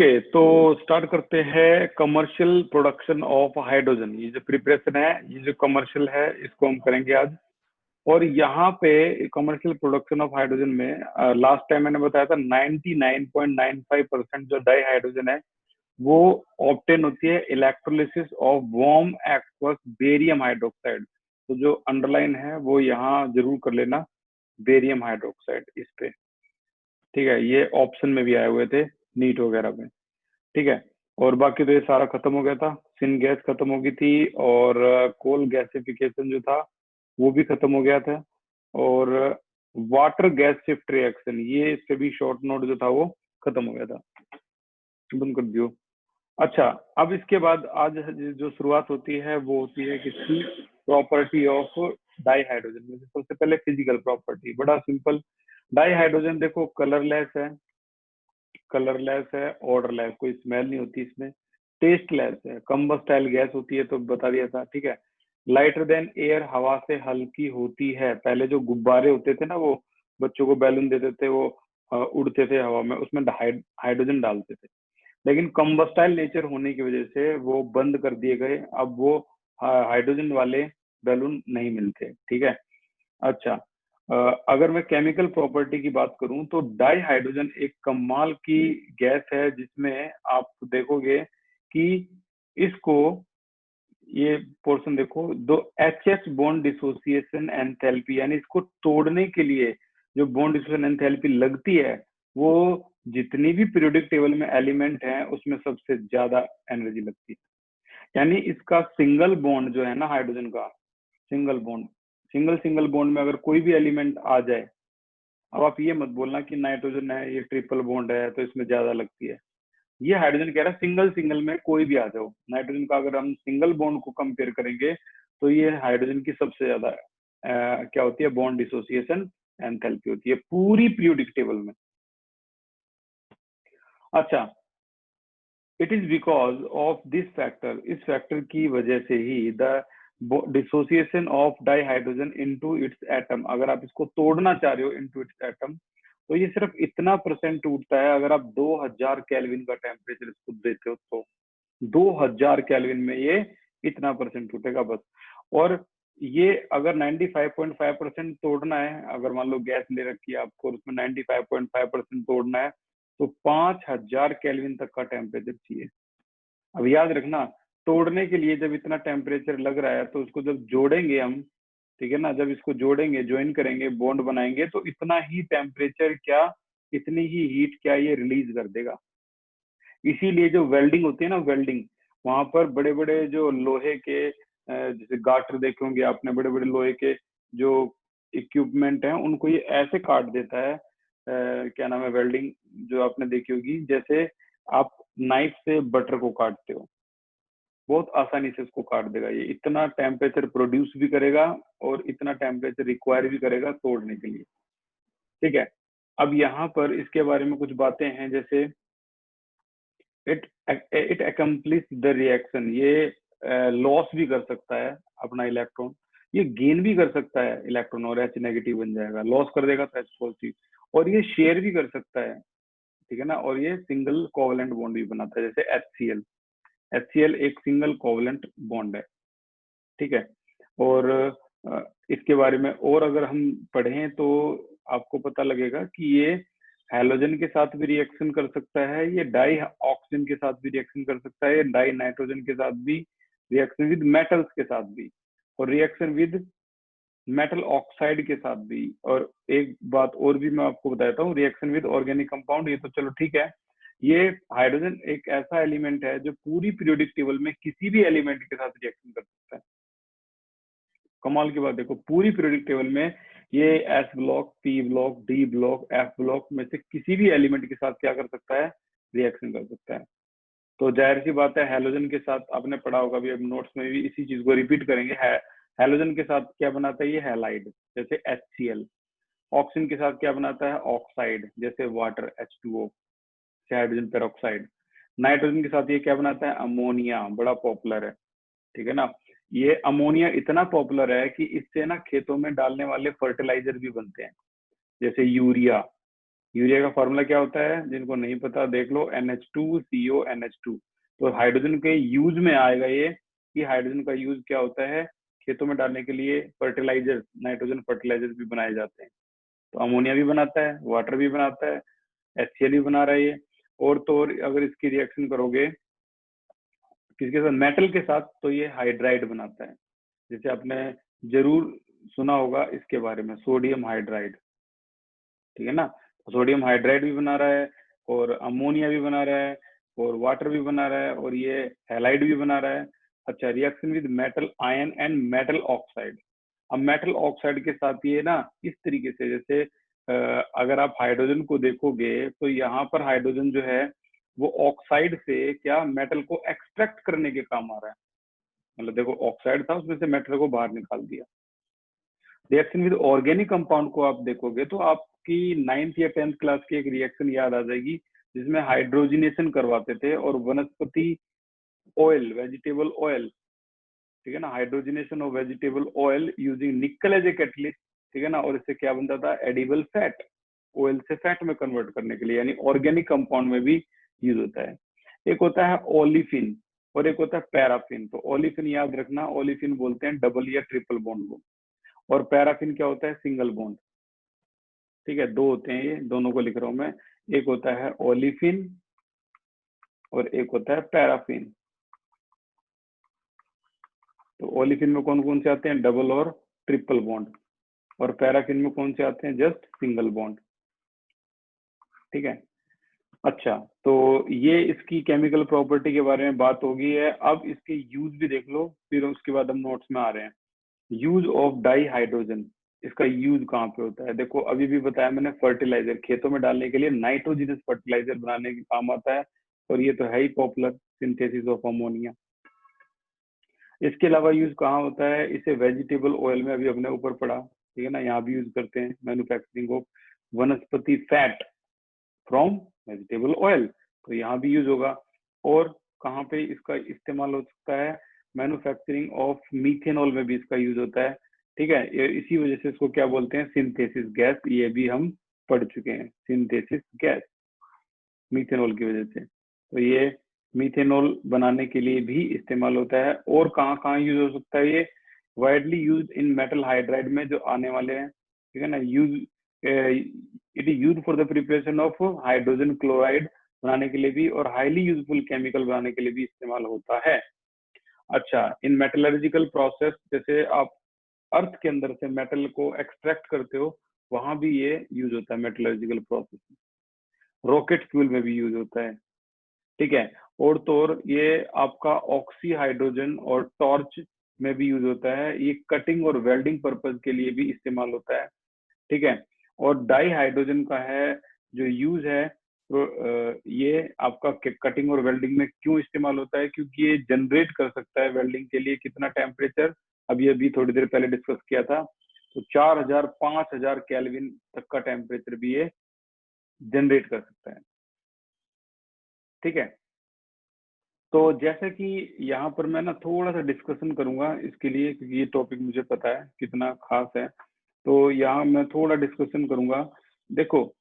Okay, तो start करते हैं कमर्शियल प्रोडक्शन ऑफ हाइड्रोजन। ये जो प्रिपरेशन है, ये जो कमर्शियल है, इसको हम करेंगे आज। और यहाँ पे कमर्शियल प्रोडक्शन ऑफ हाइड्रोजन में लास्ट टाइम मैंने बताया था 99.95% जो डाई हाइड्रोजन है वो ऑब्टेन होती है electrolysis of warm aqueous barium hydroxide. तो जो अंडरलाइन है वो यहाँ जरूर कर लेना, बेरियम हाइड्रोक्साइड इस पे। ठीक है, ये ऑप्शन में भी आए हुए थे नीट वगैरह में। ठीक है, और बाकी तो ये सारा खत्म हो गया था। सिन गैस खत्म हो गई थी और कोल गैसिफिकेशन जो था वो भी खत्म हो गया था। और वाटर गैस शिफ्ट रिएक्शन, ये इस पे भी शॉर्ट नोट जो था वो खत्म हो गया था, बंद कर दियो। अच्छा, अब इसके बाद आज जो शुरुआत होती है वो होती है किसकी, प्रॉपर्टी ऑफ डाई हाइड्रोजन में। सबसे पहले फिजिकल प्रॉपर्टी, बड़ा सिंपल। डाई हाइड्रोजन देखो कलरलेस है, ऑर्डरलेस, कोई स्मेल नहीं होती इसमें, टेस्टलेस है, कम्बस्टाइल गैस होती है तो बता दिया था। ठीक है, लाइटर देन एयर, हवा से हल्की होती है। पहले जो गुब्बारे होते थे ना, वो बच्चों को बैलून देते थे, वो उड़ते थे हवा में, उसमें हाइड्रोजन डालते थे। लेकिन कम्बस्टाइल नेचर होने की वजह से वो बंद कर दिए गए। अब वो हाइड्रोजन वाले बैलून नहीं मिलते। ठीक है, अच्छा, अगर मैं केमिकल प्रॉपर्टी की बात करूं तो डाई हाइड्रोजन एक कमाल की गैस है, जिसमें आप देखोगे कि इसको, ये पोर्शन देखो, दो एच बॉन्ड डिसोसिएशन एंथैल्पी, यानी इसको तोड़ने के लिए जो बॉन्ड डिसोसिएशन एंथैल्पी लगती है वो जितनी भी पीरियोडिक टेबल में एलिमेंट हैं उसमें सबसे ज्यादा एनर्जी लगती है। यानी इसका सिंगल बॉन्ड जो है ना हाइड्रोजन का, सिंगल बॉन्ड, सिंगल बॉन्ड में अगर कोई भी एलिमेंट आ जाए, अब आप ये मत बोलना कि नाइट्रोजन है ये ट्रिपल बॉन्ड है तो इसमें ज्यादा लगती है। ये हाइड्रोजन कह रहा है सिंगल में कोई भी आ जाओ, नाइट्रोजन का अगर हम सिंगल बॉन्ड को कंपेयर करेंगे तो ये हाइड्रोजन की सबसे ज्यादा क्या होती है, बॉन्ड डिसोसिएशन एंथैल्पी होती है पूरी पीरियोडिक टेबल में। अच्छा, it is because of this factor, इस फैक्टर की वजह से ही the dissociation of di hydrogen into its atom, अगर आप इसको तोड़ना चाह रहे हो इनटू इट्स एटम, तो ये सिर्फ इतना परसेंट टूटता है। अगर आप 2000 केल्विन का टेम्परेचर इसको देते हो तो 2000 केल्विन में ये इतना परसेंट टूटेगा बस। और ये अगर 95.5% तोड़ना है, अगर मान लो गैस ले रखी है आपको और उसमें 95.5% तोड़ना है तो 5000 केल्विन तक का टेम्परेचर चाहिए। अब याद रखना, तोड़ने के लिए जब इतना टेम्परेचर लग रहा है तो उसको जब जोड़ेंगे हम, ठीक है ना, जब इसको जोड़ेंगे, ज्वाइन करेंगे, बॉन्ड बनाएंगे, तो इतना ही टेम्परेचर क्या, इतनी ही हीट क्या ये रिलीज कर देगा। इसीलिए जो वेल्डिंग होती है ना, वेल्डिंग, वहां पर बड़े बड़े जो लोहे के जैसे गाटर देखे होंगे आपने, बड़े बड़े लोहे के जो इक्विपमेंट हैं उनको ये ऐसे काट देता है, क्या नाम है, वेल्डिंग जो आपने देखी होगी, जैसे आप नाइफ से बटर को काटते हो, बहुत आसानी से इसको काट देगा। ये इतना टेम्परेचर प्रोड्यूस भी करेगा और इतना टेम्परेचर रिक्वायर भी करेगा तोड़ने के लिए। ठीक है, अब यहाँ पर इसके बारे में कुछ बातें हैं, जैसे इट अकम्प्लिश द रिएक्शन, ये लॉस भी कर सकता है अपना इलेक्ट्रॉन, ये गेन भी कर सकता है इलेक्ट्रॉन, और एच नेगेटिव बन जाएगा, लॉस कर देगा तो एच पॉजिटिव, और ये शेयर भी कर सकता है। ठीक है ना, और ये सिंगल कोवलेंट बॉन्ड भी बनाता है, जैसे HCl, HCl एक सिंगल कोवलेंट बॉन्ड है। ठीक है, और इसके बारे में और अगर हम पढ़ें तो आपको पता लगेगा कि ये हैलोजन के साथ भी रिएक्शन कर सकता है, ये डाई ऑक्सीजन के साथ भी रिएक्शन कर सकता है, डाई नाइट्रोजन के साथ भी, रिएक्शन विद मेटल्स के साथ भी, और रिएक्शन विद मेटल ऑक्साइड के साथ भी। और एक बात और भी मैं आपको बताता हूँ, रिएक्शन विद ऑर्गेनिक कंपाउंड, ये तो चलो ठीक है। ये हाइड्रोजन एक ऐसा एलिमेंट है जो पूरी पीरियोडिक टेबल में किसी भी एलिमेंट के साथ रिएक्शन कर सकता है। कमाल की बात देखो, पूरी पीरियोडिक टेबल में ये S block, P block, D block, F block में से किसी भी एलिमेंट के साथ क्या कर सकता है, रिएक्शन कर सकता है। तो जाहिर सी बात है हैलोजन के साथ आपने पढ़ा होगा, भी अब नोट्स में भी इसी चीज को रिपीट करेंगे, हैलोजन के साथ क्या बनाता है ये हैलाइड, जैसे HCl। ऑक्सीजन के साथ क्या बनाता है, ऑक्साइड, जैसे water H2O, hydrogen peroxide. Nitrogen के साथ ये क्या बनाता है, अमोनिया, बड़ा पॉपुलर है। ठीक है ना, ये अमोनिया इतना पॉपुलर है कि इससे ना खेतों में डालने वाले फर्टिलाइजर भी बनते हैं, जैसे यूरिया, यूरिया का फॉर्मूला क्या होता है, जिनको नहीं पता देख लो, NH2CO NH2। तो हाइड्रोजन के यूज में आएगा ये, कि हाइड्रोजन का यूज क्या होता है, खेतों में डालने के लिए फर्टिलाइजर, नाइट्रोजन फर्टिलाइजर भी बनाए जाते हैं। तो अमोनिया भी बनाता है, वाटर भी बनाता है, HCl भी बना रहा है ये। और तो और अगर इसकी रिएक्शन करोगे किसके साथ, मेटल के साथ, तो ये हाइड्राइड बनाता है। जैसे आपने जरूर सुना होगा इसके बारे में, सोडियम हाइड्राइड, ठीक है ना। सोडियम हाइड्राइड भी बना रहा है, और अमोनिया भी बना रहा है, और वाटर भी बना रहा है, और ये हैलाइड भी बना रहा है। अच्छा, reaction with metal ion and metal oxide. अब मेटल ऑक्साइड के साथ ये ना इस तरीके से, जैसे अगर आप हाइड्रोजन को देखोगे तो यहाँ पर हाइड्रोजन जो है वो ऑक्साइड से क्या मेटल को एक्सट्रैक्ट करने के काम आ रहा है। मतलब देखो, ऑक्साइड था, उसमें से मेटल को बाहर निकाल दिया। रिएक्शन विद ऑर्गेनिक कंपाउंड को आप देखोगे तो आपकी 9th या 10th क्लास की एक रिएक्शन याद आ जाएगी, जिसमें हाइड्रोजिनेशन करवाते थे, और वनस्पति ऑयल, वेजिटेबल ऑयल, ठीक है ना, hydrogenation of vegetable oil using निकल एज ए कैटलिस्ट, ठीक है ना। और इससे क्या बनता था, एडिबल फैट, ऑयल से फैट में कन्वर्ट करने के लिए, यानी ऑर्गेनिक कंपाउंड में भी यूज होता है। एक होता है ओलिफिन और एक होता है पैराफिन। तो ओलिफिन याद रखना, ओलिफिन बोलते हैं डबल या ट्रिपल बॉन्ड को, और पैराफिन क्या होता है, सिंगल बॉन्ड। ठीक है, दो होते हैं ये, दोनों को लिख रहा हूं मैं। एक होता है ओलिफिन और एक होता है पैराफिन। तो ओलिफिन में कौन कौन से आते हैं, डबल और ट्रिपल बॉन्ड, और पैराफिन में कौन से आते हैं, जस्ट सिंगल बॉन्ड। ठीक है। अच्छा, तो ये इसकी केमिकल प्रॉपर्टी के बारे में बात होगी है। अब इसके यूज भी देख लो, फिर उसके बाद हम नोट्स में आ रहे हैं। यूज ऑफ डाई हाइड्रोजन, इसका यूज कहाँ पे होता है, देखो अभी भी बताया मैंने, फर्टिलाइजर, खेतों में डालने के लिए नाइट्रोजिनस फर्टिलाइजर बनाने के काम आता है, और ये तो है ही पॉपुलर, सिंथेसिस ऑफ अमोनिया। इसके अलावा यूज कहाँ होता है, इसे वेजिटेबल ऑयल में अभी अपने ऊपर पड़ा, ठीक है ना, यहाँ भी यूज करते हैं, मैन्युफैक्चरिंग ऑफ वनस्पति फैट फ्रॉम वेजिटेबल ऑयल, तो यहाँ भी यूज होगा। और कहाँ पे इसका इस्तेमाल हो सकता है, मैन्युफैक्चरिंग ऑफ मीथेनॉल में भी इसका यूज होता है। ठीक है, इसी वजह से इसको क्या बोलते हैं, सिंथेसिस गैस, ये भी हम पढ़ चुके हैं, सिंथेसिस गैस, मीथेनॉल की वजह से। तो ये मीथेनॉल बनाने के लिए भी इस्तेमाल होता है। और कहाँ कहाँ यूज हो सकता है ये, widely use in metal hydride में जो आने वाले हैं, ठीक है ना, use it is use for the preparation of hydrogen chloride बनाने के लिए भी, और हाईली यूजफुल केमिकल बनाने के लिए भी इस्तेमाल होता है। अच्छा, इन मेटलर्जिकल प्रोसेस, जैसे आप अर्थ के अंदर से मेटल को एक्सट्रैक्ट करते हो, वहां भी ये यूज होता है मेटलर्जिकल प्रोसेस। रॉकेट फ्यूल में भी यूज होता है, ठीक है। और तो और ये आपका ऑक्सी हाइड्रोजन और टॉर्च में भी यूज होता है, ये कटिंग और वेल्डिंग पर्पज के लिए भी इस्तेमाल होता है, ठीक है। और डाई हाइड्रोजन का है जो यूज है, तो ये आपका कटिंग और वेल्डिंग में क्यों इस्तेमाल होता है, क्योंकि ये जनरेट कर सकता है वेल्डिंग के लिए कितना टेम्परेचर, अभी अभी थोड़ी देर पहले डिस्कस किया था, तो 4000 5000 केल्विन तक का टेम्परेचर भी ये जनरेट कर सकता है, ठीक है। तो जैसे कि यहाँ पर मैं ना थोड़ा सा डिस्कशन करूंगा इसके लिए, क्योंकि ये टॉपिक मुझे पता है कितना खास है, तो यहाँ मैं थोड़ा डिस्कशन करूंगा। देखो,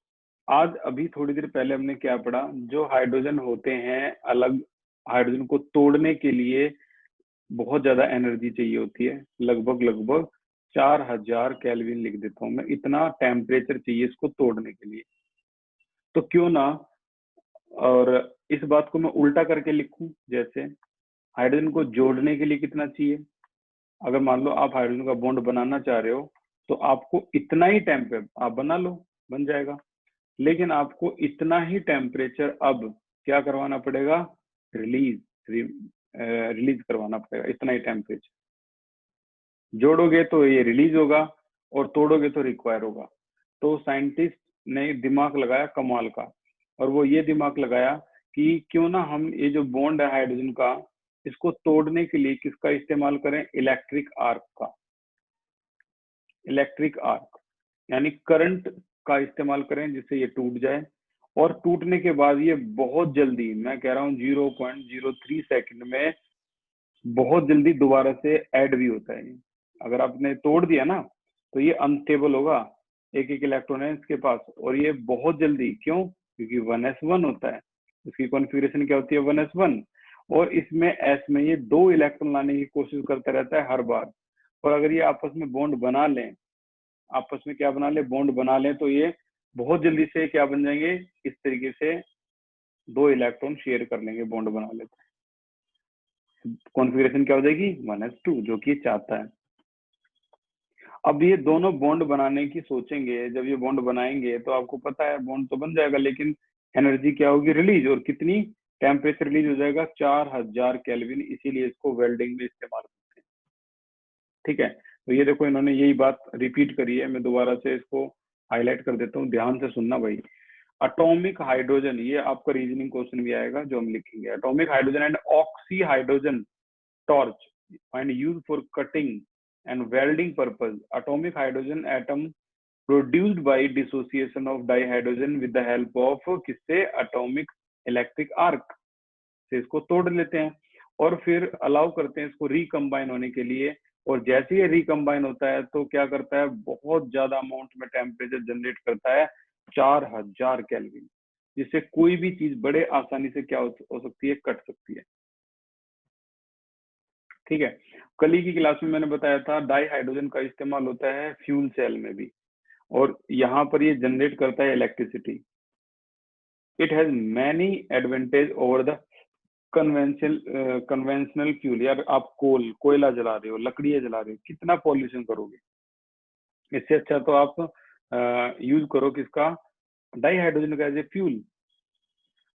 आज अभी थोड़ी देर पहले हमने क्या पढ़ा, जो हाइड्रोजन होते हैं अलग, हाइड्रोजन को तोड़ने के लिए बहुत ज्यादा एनर्जी चाहिए होती है, लगभग लगभग 4000 केल्विन लिख देता हूँ मैं, इतना टेम्परेचर चाहिए इसको तोड़ने के लिए। तो क्यों ना, और इस बात को मैं उल्टा करके लिखूं, जैसे हाइड्रोजन को जोड़ने के लिए कितना चाहिए, अगर मान लो आप हाइड्रोजन का बॉन्ड बनाना चाह रहे हो, तो आपको इतना ही टेम्परेचर, आप बना लो, बन जाएगा, लेकिन आपको इतना ही टेम्परेचर अब क्या करवाना पड़ेगा, रिलीज, रिलीज करवाना पड़ेगा, इतना ही टेम्परेचर। जोड़ोगे तो ये रिलीज होगा, और तोड़ोगे तो रिक्वायर होगा। तो साइंटिस्ट ने दिमाग लगाया कमाल का, और वो ये दिमाग लगाया कि क्यों ना हम ये जो बॉन्ड है हाइड्रोजन का, इसको तोड़ने के लिए किसका इस्तेमाल करें, इलेक्ट्रिक आर्क का। इलेक्ट्रिक आर्क यानी करंट का इस्तेमाल करें, जिससे ये टूट जाए, और टूटने के बाद ये बहुत जल्दी, मैं कह रहा हूँ 0.03 सेकंड में बहुत जल्दी दोबारा से ऐड भी होता है। अगर आपने तोड़ दिया ना, तो ये अनस्टेबल होगा, एक एक इलेक्ट्रॉन है इसके पास, और ये बहुत जल्दी, क्यों? क्योंकि 1s1 होता है, इसकी कॉन्फ़िगरेशन क्या होती है? 1s1। और इसमें s में ये 2 इलेक्ट्रॉन लाने की कोशिश करता रहता है हर बार। और अगर ये आपस में बॉन्ड बना लें, आपस में क्या बना ले? बॉन्ड बना लें, तो ये बहुत जल्दी से क्या बन जाएंगे? इस तरीके से 2 इलेक्ट्रॉन शेयर कर लेंगे, बॉन्ड बना लेते हैं। कॉन्फ़िगरेशन क्या हो जाएगी? 1s2, जो कि चाहता है। अब ये दोनों बॉन्ड बनाने की सोचेंगे, जब ये बॉन्ड बनाएंगे तो आपको पता है बॉन्ड तो बन जाएगा, लेकिन एनर्जी क्या होगी? रिलीज। और कितनी? टेम्परेचर रिलीज हो जाएगा 4000 केल्विन, इसीलिए इसको वेल्डिंग में इस्तेमाल करते हैं। ठीक है, तो ये देखो इन्होंने यही बात रिपीट करी है, मैं दोबारा से इसको हाईलाइट कर देता हूँ, ध्यान से सुनना भाई। एटॉमिक हाइड्रोजन, ये आपका रीजनिंग क्वेश्चन भी आएगा जो हम लिखेंगे। Atomic hydrogen and oxy hydrogen torch and used for cutting and welding purpose. Atomic hydrogen atom produced by dissociation of dihydrogen with the help of किससे? atomic electric arc से इसको तोड़ लेते हैं और फिर अलाउ करते हैं इसको रिकम्बाइन होने के लिए। और जैसे ये रिकम्बाइन होता है तो क्या करता है? बहुत ज्यादा अमाउंट में टेम्परेचर जनरेट करता है, 4000 केल्विन, जिससे कोई भी चीज बड़े आसानी से क्या हो सकती है? कट सकती है। ठीक है, कल ही की क्लास में मैंने बताया था डाई हाइड्रोजन का इस्तेमाल होता है फ्यूल सेल में भी, और यहाँ पर ये जनरेट करता है electricity. It has many advantage over the conventional fuel. यार आप कोयला जला रहे हो, लकड़ियां जला रहे हो, कितना पॉल्यूशन करोगे? इससे अच्छा तो आप यूज करो किसका? डाई हाइड्रोजन का as a fuel.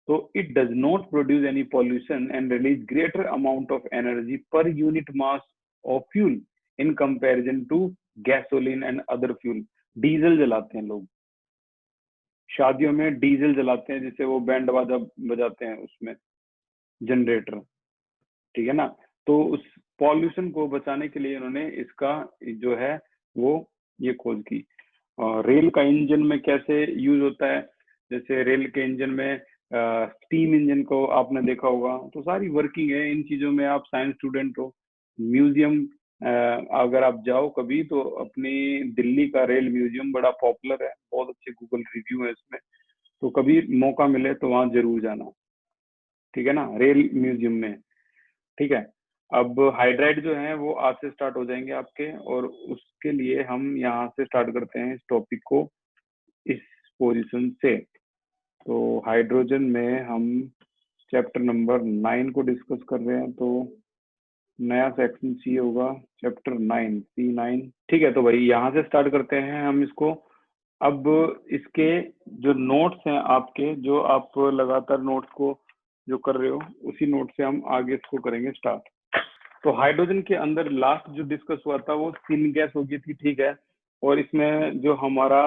So it does not produce any pollution and release greater amount of energy per unit mass of fuel in comparison to gasoline and other fuel. Diesel जलाते हैं लोग, शादियों में diesel जलाते हैं, जिससे वो बैंड बाजा बजाते हैं उसमें, जनरेटर। ठीक है ना? तो उस पॉल्यूशन को बचाने के लिए इन्होंने इसका जो है वो ये खोज की। रेल का इंजन में कैसे यूज होता है? जैसे रेल के इंजन में स्टीम इंजन को आपने देखा होगा, तो सारी वर्किंग है इन चीजों में। आप साइंस स्टूडेंट हो, म्यूजियम अगर आप जाओ कभी, तो अपनी दिल्ली का रेल म्यूजियम बड़ा पॉपुलर है, बहुत अच्छे गूगल रिव्यू है इसमें, तो कभी मौका मिले तो वहां जरूर जाना। ठीक है ना? रेल म्यूजियम में। ठीक है, अब हाइड्राइड जो है वो आज से स्टार्ट हो जाएंगे आपके, और उसके लिए हम यहाँ से स्टार्ट करते हैं इस टॉपिक को इस पोजीशन से। तो हाइड्रोजन में हम चैप्टर नंबर 9 को डिस्कस कर रहे हैं, तो नया सेक्शन सी होगा चैप्टर 9, C9। ठीक है, तो भाई यहाँ से स्टार्ट करते हैं हम इसको। अब इसके जो नोट्स हैं आपके, जो आप लगातार नोट्स को जो कर रहे हो, उसी नोट से हम आगे इसको करेंगे स्टार्ट। तो हाइड्रोजन के अंदर लास्ट जो डिस्कस हुआ था वो सिन गैस हो गई थी। ठीक है, और इसमें जो हमारा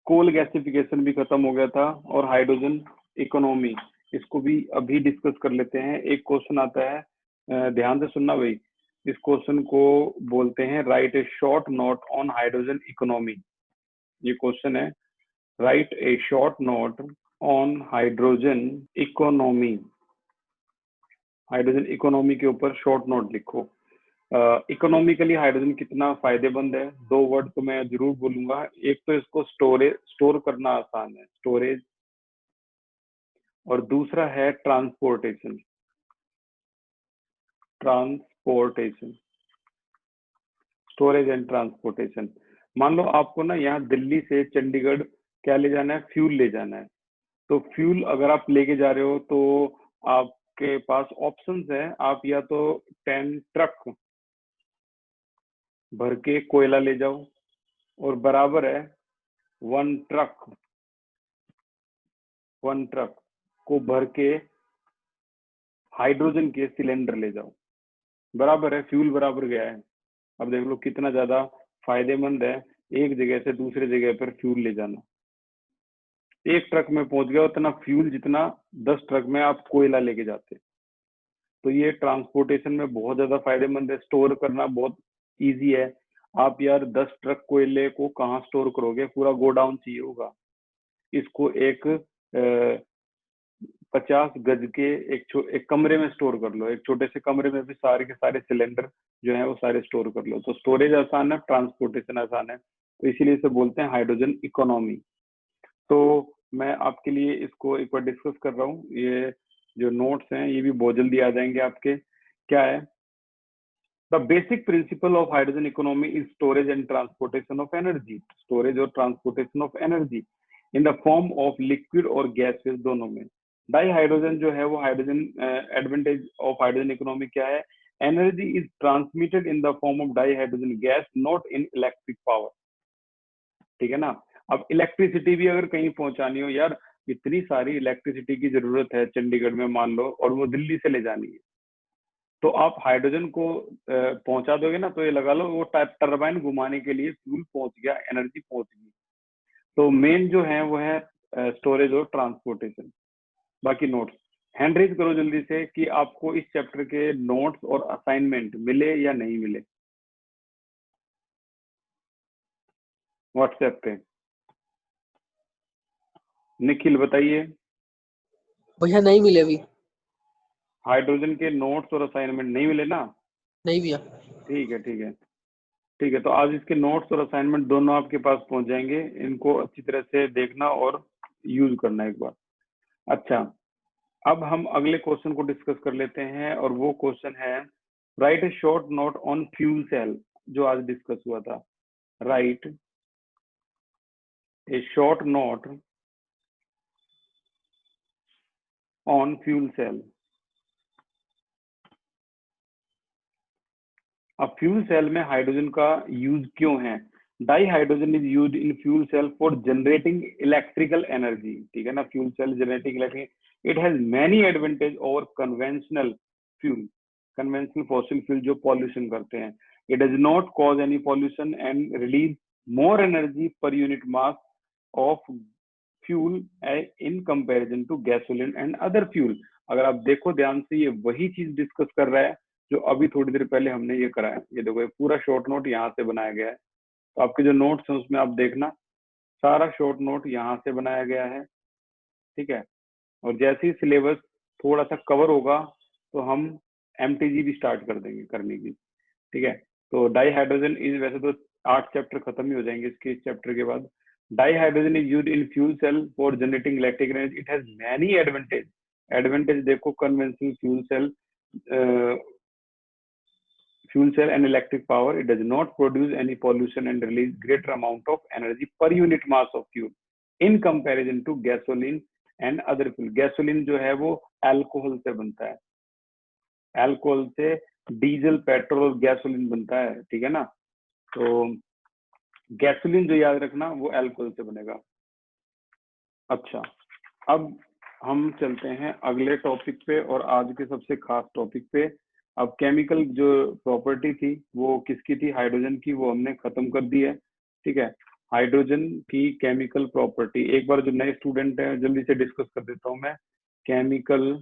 कोल गैसिफिकेशन भी खत्म हो गया था, और हाइड्रोजन इकोनॉमी, इसको भी अभी डिस्कस कर लेते हैं। एक क्वेश्चन आता है, ध्यान से सुनना भाई। इस क्वेश्चन को बोलते हैं right a short note on hydrogen economy. ये क्वेश्चन है, write a short note on hydrogen economy. Hydrogen economy के ऊपर शॉर्ट नोट लिखो। इकोनॉमिकली हाइड्रोजन कितना फायदेमंद है, 2 वर्ड तो मैं जरूर बोलूंगा। एक तो इसको स्टोर करना आसान है, स्टोरेज, और दूसरा है transportation. Transportation, storage and transportation. मान लो आपको ना यहाँ दिल्ली से चंडीगढ़ क्या ले जाना है? फ्यूल ले जाना है। तो फ्यूल अगर आप लेके जा रहे हो तो आपके पास ऑप्शंस है। आप या तो 10 ट्रक भर के कोयला ले जाओ, और बराबर है 1 ट्रक को भर के हाइड्रोजन के सिलेंडर ले जाओ, बराबर है, फ्यूल बराबर गया है। अब देख लो कितना ज्यादा फायदेमंद है एक जगह से दूसरे जगह पर फ्यूल ले जाना। 1 ट्रक में पहुंच गया उतना फ्यूल जितना 10 ट्रक में आप कोयला लेके जाते। तो ये ट्रांसपोर्टेशन में बहुत ज्यादा फायदेमंद है। स्टोर करना बहुत इजी है। आप यार 10 ट्रक कोयले को कहाँ स्टोर करोगे? पूरा गोडाउन चाहिए होगा। इसको एक 50 गज के एक कमरे में स्टोर कर लो, एक छोटे से कमरे में भी सारे के सारे सिलेंडर जो है वो सारे स्टोर कर लो। तो स्टोरेज आसान है, ट्रांसपोर्टेशन आसान है, तो इसीलिए इसे बोलते हैं हाइड्रोजन इकोनॉमी। तो मैं आपके लिए इसको एक बार डिस्कस कर रहा हूँ। ये जो नोट्स हैं ये भी बहुत जल्दी आ जाएंगे आपके। क्या है? The basic principle of hydrogen economy is storage and transportation of energy. Storage और transportation of energy in the form of liquid और गैस फेज, दोनों में। डाई हाइड्रोजन जो है वो hydrogen advantage of hydrogen economy क्या है? Energy is transmitted in the form of di hydrogen gas, not in electric power. ठीक है ना? अब इलेक्ट्रिसिटी भी अगर कहीं पहुंचानी हो, यार इतनी सारी इलेक्ट्रिसिटी की जरूरत है चंडीगढ़ में मान लो, और वो दिल्ली से ले जानी है, तो आप हाइड्रोजन को पहुंचा दोगे ना, तो ये लगा लो वो टरबाइन घुमाने के लिए फ्यूल पहुंच गया, एनर्जी पहुंच गई। तो मेन जो है वो है स्टोरेज और ट्रांसपोर्टेशन। बाकी नोट्स हैंड रेज करो जल्दी से कि आपको इस चैप्टर के नोट्स और असाइनमेंट मिले या नहीं मिले व्हाट्सएप पे। निखिल बताइए। भैया नहीं मिले अभी। हाइड्रोजन के नोट्स और असाइनमेंट नहीं मिले ना? नहीं भैया। ठीक है ठीक है ठीक है। तो आज इसके नोट्स और असाइनमेंट दोनों आपके पास पहुंच जाएंगे। इनको अच्छी तरह से देखना और यूज करना एक बार। अच्छा, अब हम अगले क्वेश्चन को डिस्कस कर लेते हैं, और वो क्वेश्चन है write a short note on fuel cell, जो आज डिस्कस हुआ था। Write a short note on fuel cell. अब फ्यूल सेल में हाइड्रोजन का यूज क्यों है? Dihydrogen is use in fuel cell for generating electrical energy. ठीक है ना? Fuel cell generating electric, it has many advantage over conventional fuel. Conventional fossil fuel जो pollution करते हैं, it does not cause any pollution and release more energy per unit mass of fuel in comparison to gasoline and other fuel. अगर आप देखो ध्यान से, ये वही चीज डिस्कस कर रहा है जो अभी थोड़ी देर पहले हमने ये करा है। ये देखो, ये पूरा शॉर्ट नोट यहाँ से बनाया गया है। तो आपके जो नोट्स हैं उसमें आप देखना, सारा शॉर्ट नोट यहाँ से बनाया गया है। ठीक है? और जैसे ही सिलेबस थोड़ा सा कवर होगा तो हम एमटीजी भी स्टार्ट कर देंगे करने की। ठीक है? तो डाई हाइड्रोजन इज, वैसे तो 8 चैप्टर खत्म ही हो जाएंगे इसके, इस चैप्टर के बाद। Dihydrogen is used in fuel cell for generating electric energy, it has many advantage. Advantage देखो, conventional fuel cell and electric power, it does not produce any pollution and release greater amount of energy per unit mass of fuel in comparison to gasoline and other fuel। Gasoline जो है वो alcohol से बनता है, alcohol से diesel, petrol और gasoline बनता है। ठीक है ना? तो गैसोलीन जो याद रखना वो अल्कोहल से बनेगा। अच्छा, अब हम चलते हैं अगले टॉपिक पे, और आज के सबसे खास टॉपिक पे। अब केमिकल जो प्रॉपर्टी थी वो किसकी थी? हाइड्रोजन की, वो हमने खत्म कर दी है। ठीक है? हाइड्रोजन की केमिकल प्रॉपर्टी एक बार जो नए स्टूडेंट हैं जल्दी से डिस्कस कर देता हूं मैं। Chemical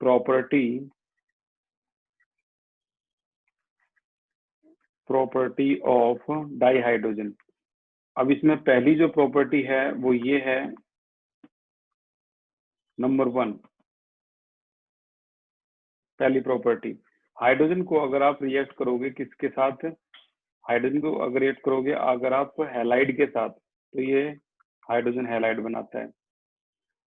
property of di hydrogen. अब इसमें पहली जो प्रॉपर्टी है वो ये है, नंबर 1, पहली प्रॉपर्टी, हाइड्रोजन को अगर आप रिएक्ट करोगे किसके साथ? हाइड्रोजन को अगर रिएक्ट करोगे अगर आप हैलाइड के साथ, तो ये हाइड्रोजन हैलाइड बनाता है।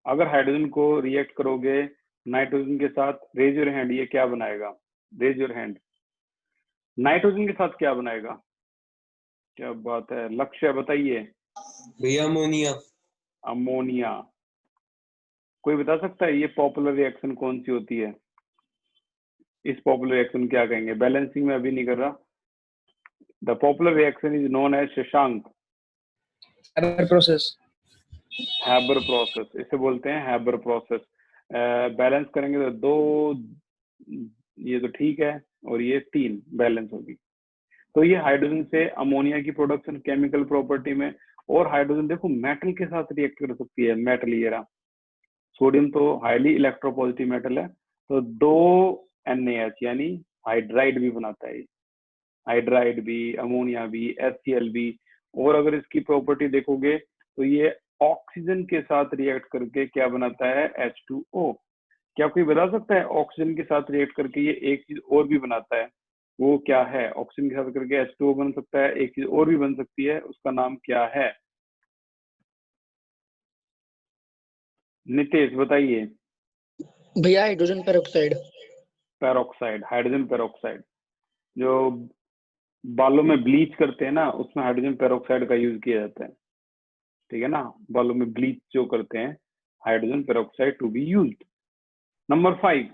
अगर हाइड्रोजन को रिएक्ट करोगे नाइट्रोजन के साथ, रेज योर हैंड, ये क्या बनाएगा? Raise your hand. नाइट्रोजन के साथ क्या बनाएगा? क्या बात है, लक्ष्य बताइए। भैया अमोनिया। अमोनिया। कोई बता सकता है ये पॉपुलर रिएक्शन कौन सी होती है? इस पॉपुलर रिएक्शन क्या कहेंगे? बैलेंसिंग में अभी नहीं कर रहा। The popular reaction is known as Shashank. Haber process. Haber process, इसे बोलते हैं हैबर प्रोसेस। बैलेंस करेंगे तो 2, ये तो ठीक है, और ये 3 बैलेंस होगी। तो ये हाइड्रोजन से अमोनिया की प्रोडक्शन केमिकल प्रॉपर्टी में। और हाइड्रोजन देखो मेटल के साथ रिएक्ट कर सकती है। मेटल ये रहा, सोडियम तो हाईली इलेक्ट्रोपॉजिटिव मेटल है, तो 2 NaH यानी हाइड्राइड भी बनाता है। हाइड्राइड भी, अमोनिया भी, HCl भी। और अगर इसकी प्रॉपर्टी देखोगे तो ये ऑक्सीजन के साथ रिएक्ट करके क्या बनाता है, H2O। क्या कोई बता सकता है ऑक्सीजन के साथ रिएक्ट करके ये एक चीज और भी बनाता है, वो क्या है? ऑक्सीजन के साथ करके H2O बन सकता है, एक चीज और भी बन सकती है, उसका नाम क्या है? नितेश बताइए। भैया hydrogen peroxide. Peroxide, hydrogen peroxide. जो बालों में ब्लीच करते हैं ना, उसमें हाइड्रोजन पेरोक्साइड का यूज किया जाता है, ठीक है ना। बालों में ब्लीच जो करते हैं, hydrogen peroxide to be used. Number 5,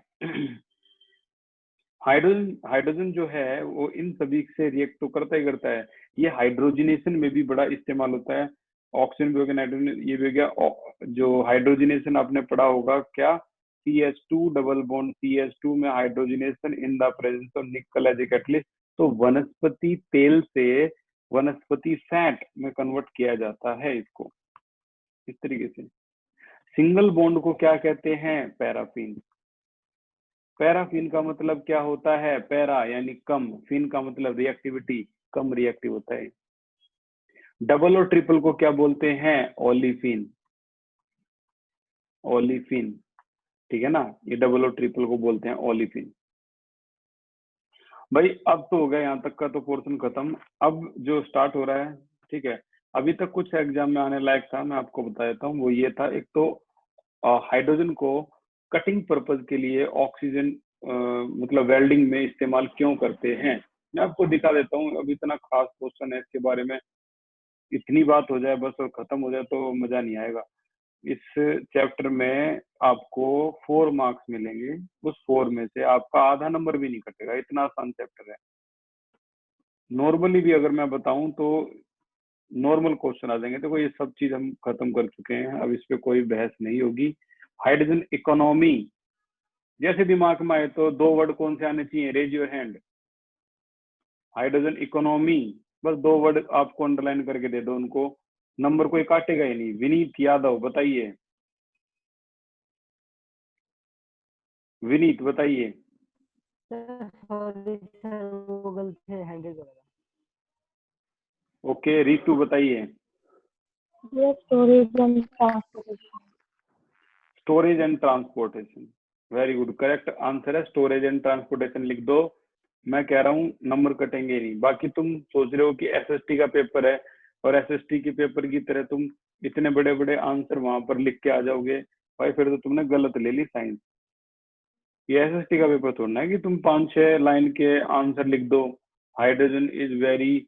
hydrogen जो है वो इन सभी से रिएक्ट तो करता ही करता है, ये हाइड्रोजिनेशन में भी बड़ा इस्तेमाल होता है। ऑक्सीजन भी हो गया, नाइट्रोजन ये भी हो गया। जो हाइड्रोजिनेशन आपने पढ़ा होगा क्या, CH2 डबल बॉन्ड CH2 में hydrogenation in the presence of nickel as a catalyst. तो वनस्पति तेल से वनस्पति फैट में कन्वर्ट किया जाता है इसको, इस तरीके से। सिंगल बॉन्ड को क्या कहते हैं, पैराफिन। पैराफिन का मतलब क्या होता है, पैरा यानी कम, फिन का मतलब रिएक्टिविटी, कम रिएक्टिव होता है। डबल और ट्रिपल को क्या बोलते हैं, ओलिफिन। ओलिफिन, ठीक है ना, ये डबल और ट्रिपल को बोलते हैं ओलिफिन। भाई अब तो हो गया यहाँ तक का तो पोर्शन खत्म। अब जो स्टार्ट हो रहा है, ठीक है, अभी तक कुछ एग्जाम में आने लायक था, मैं आपको बता देता हूँ। वो ये था, एक तो हाइड्रोजन को कटिंग पर्पज के लिए ऑक्सीजन मतलब वेल्डिंग में इस्तेमाल क्यों करते हैं, मैं आपको दिखा देता हूँ। अभी इतना खास क्वेश्चन है इसके बारे में, इतनी बात हो जाए बस और खत्म हो जाए तो मजा नहीं आएगा। इस चैप्टर में आपको 4 मार्क्स मिलेंगे, उस 4 में से आपका आधा नंबर भी नहीं कटेगा, इतना आसान चैप्टर है। नॉर्मली भी अगर मैं बताऊं तो नॉर्मल क्वेश्चन आ जाएंगे। देखो ये सब चीज हम खत्म कर चुके हैं, अब इस पे कोई बहस नहीं होगी। हाइड्रोजन इकोनॉमी जैसे दिमाग में आए तो 2 वर्ड कौन से आने चाहिए, raise your hand. Hydrogen economy, बस 2 वर्ड आपको अंडरलाइन करके दे दो उनको, नंबर कोई काटेगा ही नहीं। विनीत यादव बताइए, विनीत बताइए। सॉरी सर, वो गलती से हैंडल करेगा। ओके, रितु बताइए। Storage and transportation. Storage and transportation, very good, correct answer है स्टोरेज एंड ट्रांसपोर्टेशन। लिख दो। मैं कह रहा हूँ नंबर कटेंगे नहीं। बाकी तुम सोच रहे हो कि एसएसटी का पेपर है और एसएसटी के पेपर की तरह तुम इतने बड़े बड़े आंसर वहां पर लिख के आ जाओगे, भाई फिर तो तुमने गलत ले ली साइंस। ये एसएसटी का पेपर थोड़ा है कि तुम 5-6 लाइन के आंसर लिख दो। Hydrogen is very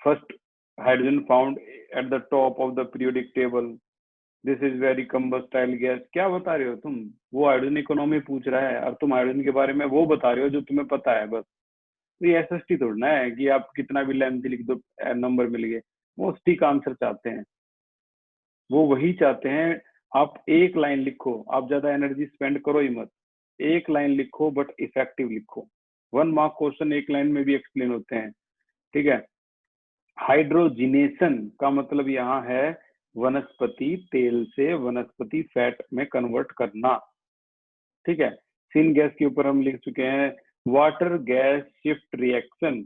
first hydrogen found at the top of the periodic table, this is very combustible gas. क्या बता रहे हो तुम? वो हाइड्रोजन इकोनॉमी पूछ रहा है और तुम हाइड्रोजन के बारे में वो बता रहे हो जो तुम्हें पता है बस। तो ये एसएसटी थोड़ा है कि आप कितना भी लेंथ लिख दो नंबर मिल गए। वो सटीक आंसर चाहते हैं, वो वही चाहते हैं। आप एक लाइन लिखो, आप ज्यादा एनर्जी स्पेंड करो ही मत, एक लाइन लिखो बट इफेक्टिव लिखो। 1 मार्क क्वेश्चन एक लाइन में भी एक्सप्लेन होते हैं, ठीक है। हाइड्रोजिनेशन का मतलब यहाँ है वनस्पति तेल से वनस्पति फैट में कन्वर्ट करना, ठीक है। सिन गैस के ऊपर हम लिख चुके हैं। वाटर गैस शिफ्ट रिएक्शन,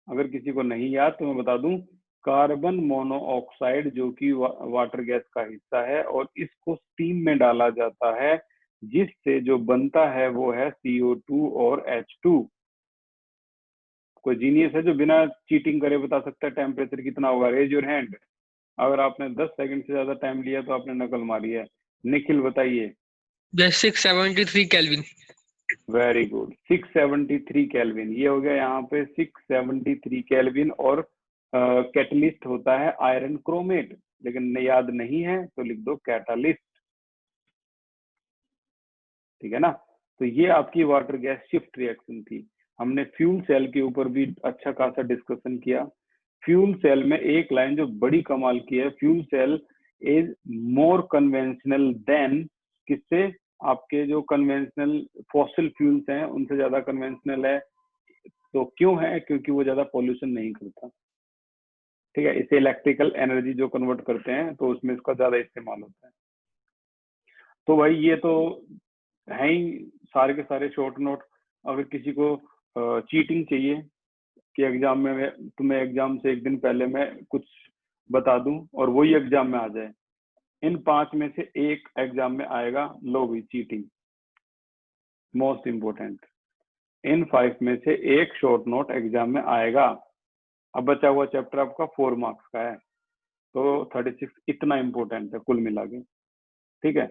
अगर किसी को नहीं याद तो मैं बता दूं, कार्बन मोनोऑक्साइड जो कि वाटर गैस का हिस्सा है और इसको स्टीम में डाला जाता है, जिससे जो बनता है वो है CO2 और H2। कोई जीनियस है जो बिना चीटिंग करे बता सकता है टेम्परेचर कितना होगा? Raise your hand. अगर आपने 10 सेकंड से ज्यादा टाइम लिया तो आपने नकल मारी है। निखिल बताइए। 673 केल्विन। Very good, 673 kelvin. ये हो गया यहाँ पे 673 केल्विन। और कैटलिस्ट होता है आयरन क्रोमेट, लेकिन याद नहीं है तो लिख दो कैटालिस्ट, ठीक है ना। तो ये आपकी वाटर गैस शिफ्ट रिएक्शन थी। हमने फ्यूल सेल के ऊपर भी अच्छा खासा डिस्कशन किया। फ्यूल सेल में एक लाइन जो बड़ी कमाल की है, fuel cell is more conventional than, किससे? आपके जो कन्वेंशनल फॉसिल फ्यूल्स हैं उनसे ज्यादा कन्वेंशनल है। तो क्यों है? क्योंकि वो ज्यादा पॉल्यूशन नहीं करता, ठीक है। इसे इलेक्ट्रिकल एनर्जी जो कन्वर्ट करते हैं तो उसमें इसका ज्यादा इस्तेमाल होता है। तो भाई ये तो है ही सारे के सारे शॉर्ट नोट। अगर किसी को चीटिंग चाहिए कि एग्जाम में तुम्हें एग्जाम से एक दिन पहले मैं कुछ बता दूं और वही एग्जाम में आ जाए। इन 5 में से एक एग्जाम में आएगा, लो भी चीटिंग। मोस्ट इंपोर्टेंट, इन 5 में से एक शॉर्ट नोट एग्जाम में आएगा। अब बचा हुआ चैप्टर आपका 4 मार्क्स का है, तो 36 इतना इंपॉर्टेंट है कुल मिला के। ठीक है,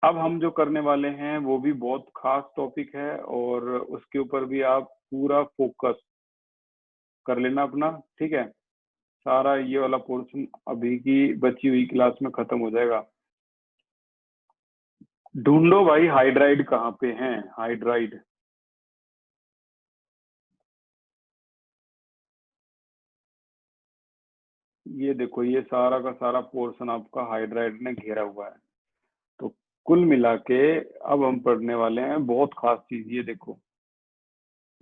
अब हम जो करने वाले हैं वो भी बहुत खास टॉपिक है और उसके ऊपर भी आप पूरा फोकस कर लेना अपना। ठीक है, सारा ये वाला पोर्शन अभी की बची हुई क्लास में खत्म हो जाएगा। ढूंढो भाई हाइड्राइड कहाँ पे हैं, हाइड्राइड। ये देखो, ये सारा का सारा पोर्शन आपका हाइड्राइड ने घेरा हुआ है। तो कुल मिला के अब हम पढ़ने वाले हैं बहुत खास चीज। ये देखो,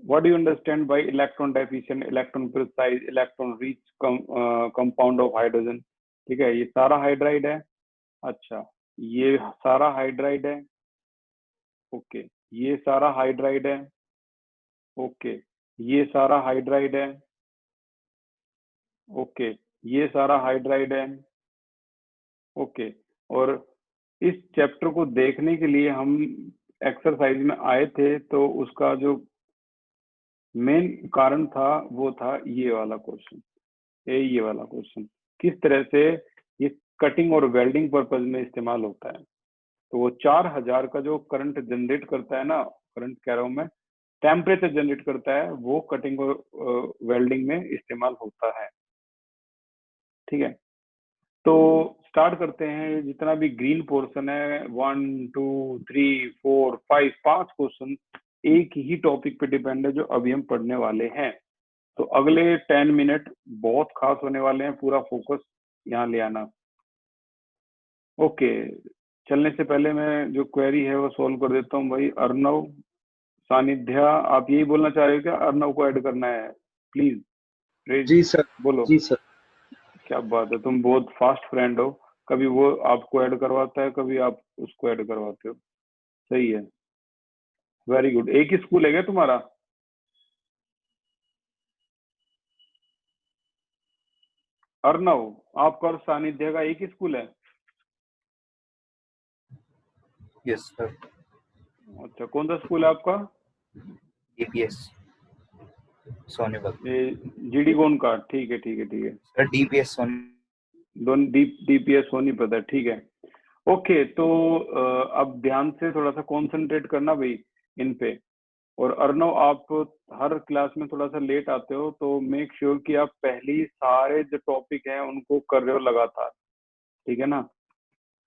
what do you understand by electron deficient, electron precise, electron rich compound of hydrogen. ठीक है, ये सारा हाइड्राइड है। अच्छा, ये सारा हाइड्राइड है। ओके, ये सारा हाइड्राइड है। ओके, ये सारा हाइड्राइड है। ओके, ये सारा हाइड्राइड है। ओके, और इस चैप्टर को देखने के लिए हम एक्सरसाइज में आए थे, तो उसका जो मेन कारण था वो था ये वाला क्वेश्चन, ये वाला क्वेश्चन, किस तरह से ये कटिंग और वेल्डिंग पर्पज में इस्तेमाल होता है। तो वो 4000 का जो करंट जनरेट करता है ना, करंट कह रहा हूं मैं, टेम्परेचर जनरेट करता है, वो कटिंग और वेल्डिंग में इस्तेमाल होता है। ठीक है, तो स्टार्ट करते हैं। जितना भी ग्रीन पोर्शन है, 1 2 3 4 5 5 क्वेश्चन एक ही टॉपिक पे डिपेंड है जो अभी हम पढ़ने वाले हैं। तो अगले 10 मिनट बहुत खास होने वाले हैं, पूरा फोकस यहाँ ले आना। ओके, चलने से पहले मैं जो क्वेरी है वो सॉल्व कर देता हूँ भाई। अर्नव सानिध्या, आप यही बोलना चाह रहे हो क्या? अर्नव को ऐड करना है प्लीज, जी सर। बोलो। जी सर। क्या बात है, तुम बहुत फास्ट फ्रेंड हो, कभी वो आपको ऐड करवाता है, कभी आप उसको ऐड करवाते हो। सही है, वेरी गुड। एक ही स्कूल है क्या तुम्हारा? अर्नव, आपका और सानिध्य का एक ही स्कूल है? Yes sir. अच्छा, कौन सा स्कूल है आपका? डीपीएस सोनीपत। ये जीडी कौन का? ठीक है ठीक है ठीक है सर डीपीएस सोनी। दोनों डीपीएस सोनीपत है, ठीक है। ओके, तो अब ध्यान से थोड़ा सा कंसंट्रेट करना भाई इन पे। और अर्नव, आप हर क्लास में थोड़ा सा लेट आते हो, तो मेक श्योर कि आप पहली सारे जो टॉपिक हैं उनको कर रहे हो लगातार। ठीक है ना?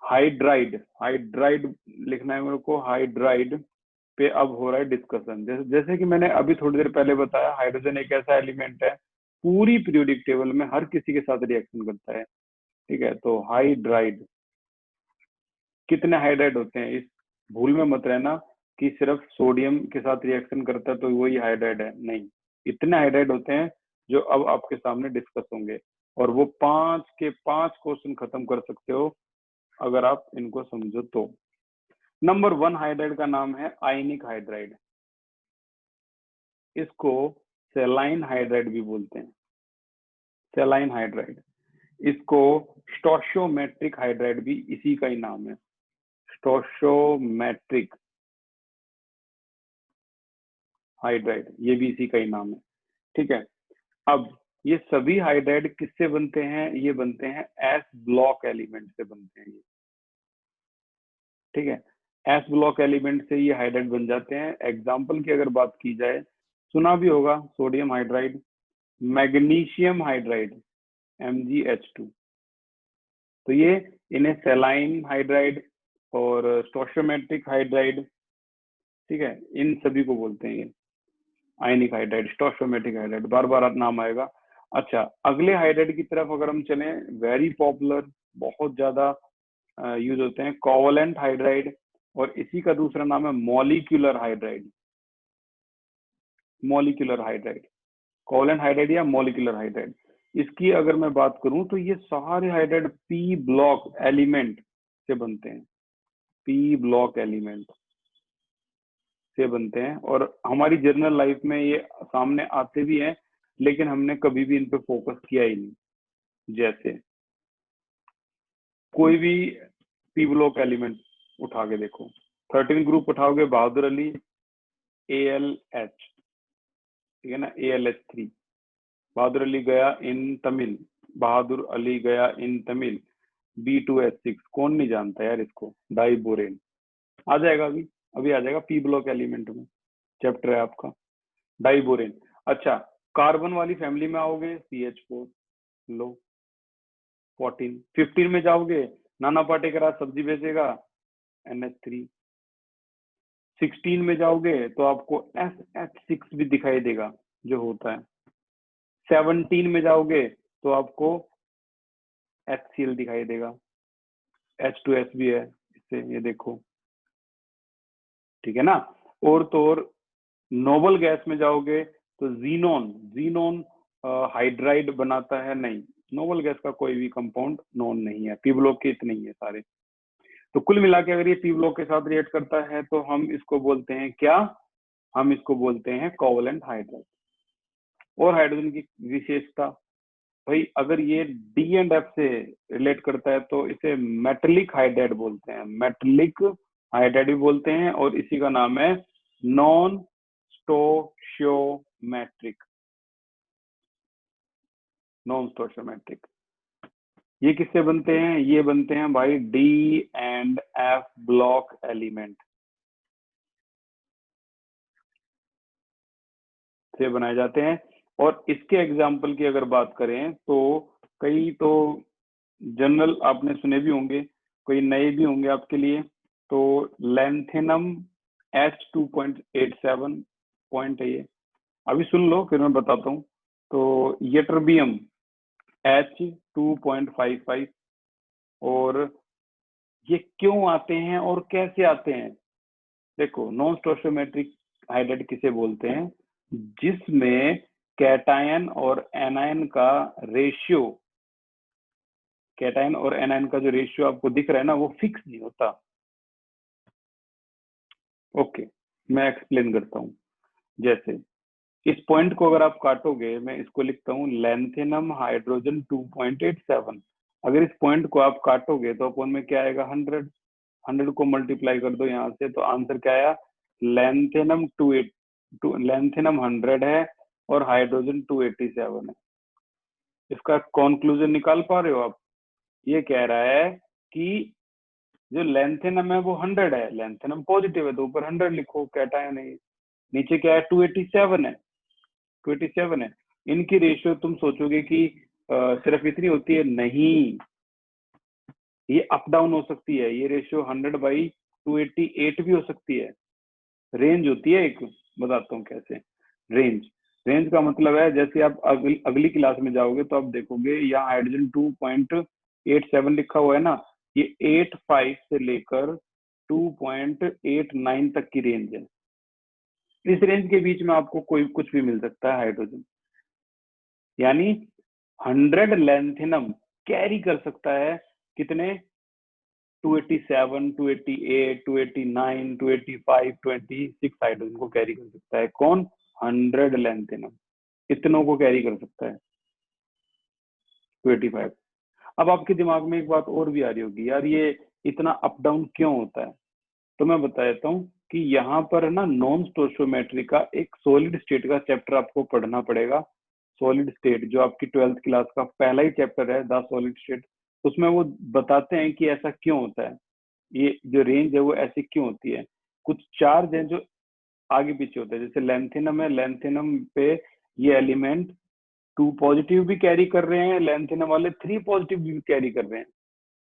हाइड्राइड, हाइड्राइड लिखना है मेरे को। हाइड्राइड पे अब हो रहा है डिस्कशन। जैसे कि मैंने अभी थोड़ी देर पहले बताया, हाइड्रोजन एक ऐसा एलिमेंट है पूरी पीरियोडिक टेबल में हर किसी के साथ रिएक्शन करता है। ठीक है, तो हाइड्राइड, कितने हाइड्राइड होते हैं, इस भूल में मत रहना कि सिर्फ सोडियम के साथ रिएक्शन करता है तो वही हाइड्राइड है, नहीं। इतने हाइड्राइड होते हैं जो अब आपके सामने डिस्कस होंगे, और वो 5 के 5 क्वेश्चन खत्म कर सकते हो अगर आप इनको समझो तो। नंबर 1 हाइड्राइड का नाम है आयनिक हाइड्राइड। इसको सेलाइन हाइड्राइड भी बोलते हैं, सेलाइन हाइड्राइड। इसको स्टोशियोमेट्रिक हाइड्राइड भी इसी का ही नाम है, स्टोशियोमेट्रिक हाइड्राइड, ये भी इसी का ही नाम है। ठीक है, अब ये सभी हाइड्राइड किससे बनते हैं? ये बनते हैं एस ब्लॉक एलिमेंट से बनते हैं ये। ठीक है, एस ब्लॉक एलिमेंट से ये हाइड्राइड बन जाते हैं। एग्जाम्पल की अगर बात की जाए, सुना भी होगा sodium hydride, magnesium hydride MgH2। तो ये इन्हें सेलाइन हाइड्राइड और स्टोशियोमेट्रिक हाइड्राइड, ठीक है, इन सभी को बोलते हैं ये आयनिक हाइड्राइड, स्टोशियोमेट्रिक हाइड्राइड, बार बार नाम आएगा। अच्छा, अगले हाइड्राइड की तरफ अगर हम चलें, वेरी पॉपुलर, बहुत ज्यादा यूज होते हैं, कोवलेंट हाइड्राइड, और इसी का दूसरा नाम है molecular hydride. Molecular hydride, covalent hydride या मॉलिक्यूलर हाइड्राइड। इसकी अगर मैं बात करूं तो ये सारे हाइड्राइड पी ब्लॉक एलिमेंट से बनते हैं, पी ब्लॉक एलिमेंट से बनते हैं, और हमारी जनरल लाइफ में ये सामने आते भी हैं, लेकिन हमने कभी भी इन पे फोकस किया ही नहीं। जैसे कोई भी पी ब्लॉक एलिमेंट उठा के देखो, 13 ग्रुप उठाओगे, बहादुर अली ALH, ठीक है ना, ALH3, बहादुर अली गया इन तमिल, बहादुर अली गया इन तमिल, B2H6, कौन नहीं जानता यार इसको, डाइबोरेन आ जाएगा, अभी आ जाएगा, पी ब्लॉक एलिमेंट में चैप्टर है आपका डाइबोरेन। अच्छा, कार्बन वाली फैमिली में आओगे CH4 लो 14, 15 में जाओगे नाना पाटेकर आज सब्जी बेचेगा NH3, 16 में जाओगे तो आपको SH6 भी दिखाई देगा जो होता है, 17 में जाओगे तो आपको HCl दिखाई देगा, H2S भी है इससे, ये देखो, ठीक है ना। और तो और नोबल गैस में जाओगे तो जीनोन हाइड्राइड बनाता है, नहीं, नोबल गैस का कोई भी कंपाउंड नॉन नहीं है, पी ब्लॉक के इतने ही है सारे। तो कुल मिला के अगर ये पी ब्लॉक के साथ रिएक्ट करता है तो हम इसको बोलते हैं क्या, हम इसको बोलते हैं कोवलेंट हाइड्राइड। और हाइड्रोजन की विशेषता, भाई अगर ये D एंड F से रिलेट करता है तो इसे मेटलिक हाइड्राइड बोलते हैं, मेटलिक हाइड्राइड भी बोलते हैं, और इसी का नाम है नॉन स्टोशियोमेट्रिक, नॉन स्टोशियोमेट्रिक। ये किससे बनते हैं, ये बनते हैं भाई D and F block element से बनाए जाते हैं। और इसके एग्जाम्पल की अगर बात करें तो कई तो जनरल आपने सुने भी होंगे, कोई नए भी होंगे आपके लिए। तो लैंथेनम H2.87 पॉइंट है ये, अभी सुन लो फिर मैं बताता हूँ। तो यटरबियम H2.55, और ये क्यों आते हैं और कैसे आते हैं, देखो नॉन स्टोशियोमेट्रिक हाइड्राइड किसे बोलते हैं, जिसमें कैटायन और एनायन का रेशियो, कैटायन और एनायन का जो रेशियो आपको दिख रहा है ना वो फिक्स नहीं होता। ओके, मैं एक्सप्लेन करता हूँ। जैसे इस पॉइंट को अगर आप काटोगे, मैं इसको लिखता हूँ लैंथेनम हाइड्रोजन 2.87, अगर इस पॉइंट को आप काटोगे तो अपन में क्या आएगा 100, 100 को मल्टीप्लाई कर दो यहाँ से, तो आंसर क्या आया, लैंथेनम 100 है और हाइड्रोजन 287 है। इसका कंक्लूजन निकाल पा रहे हो आप, ये कह रहा है कि जो लैंथेनम है वो 100 है, लैंथेनम पॉजिटिव है तो ऊपर 100 लिखो, कैटायन है, नीचे क्या है 287 है, 287 है। इनकी रेशियो तुम सोचोगे कि सिर्फ इतनी होती है, नहीं, ये अप डाउन हो सकती है, ये रेशियो 100/288 भी हो सकती है, रेंज होती है एक, बताता हूँ कैसे। रेंज का मतलब है, जैसे आप अगली क्लास में जाओगे तो आप देखोगे यहाँ हाइड्रोजन 2.87 लिखा हुआ है ना, ये 85 से लेकर 2.89 तक की रेंज है। इस रेंज के बीच में आपको कोई कुछ भी मिल सकता है हाइड्रोजन, यानी 100 लैंथेनम कैरी कर सकता है कितने, 287, 288, 289, 285, 26 हाइड्रोजन को कैरी कर सकता है। कौन, 100 लैंथेनम इतनों को कैरी कर सकता है, 285। अब आपके दिमाग में एक बात और भी आ रही होगी, यार ये इतना अप डाउन क्यों होता है, तो मैं बता देता हूँ कि यहाँ पर ना नॉन स्टोशियोमेट्री का एक सॉलिड स्टेट का चैप्टर आपको पढ़ना पड़ेगा। सॉलिड स्टेट जो आपकी 12th क्लास का पहला ही चैप्टर है, द सॉलिड स्टेट, उसमें वो बताते हैं कि ऐसा क्यों होता है, ये जो रेंज है वो ऐसी क्यों होती है। कुछ चार्ज है जो आगे पीछे होता है, जैसे लैंथेनम है, लैंथेनम पे ये एलिमेंट 2 पॉजिटिव भी कैरी कर रहे हैं, लैंथेनम वाले 3 पॉजिटिव भी कैरी कर रहे हैं,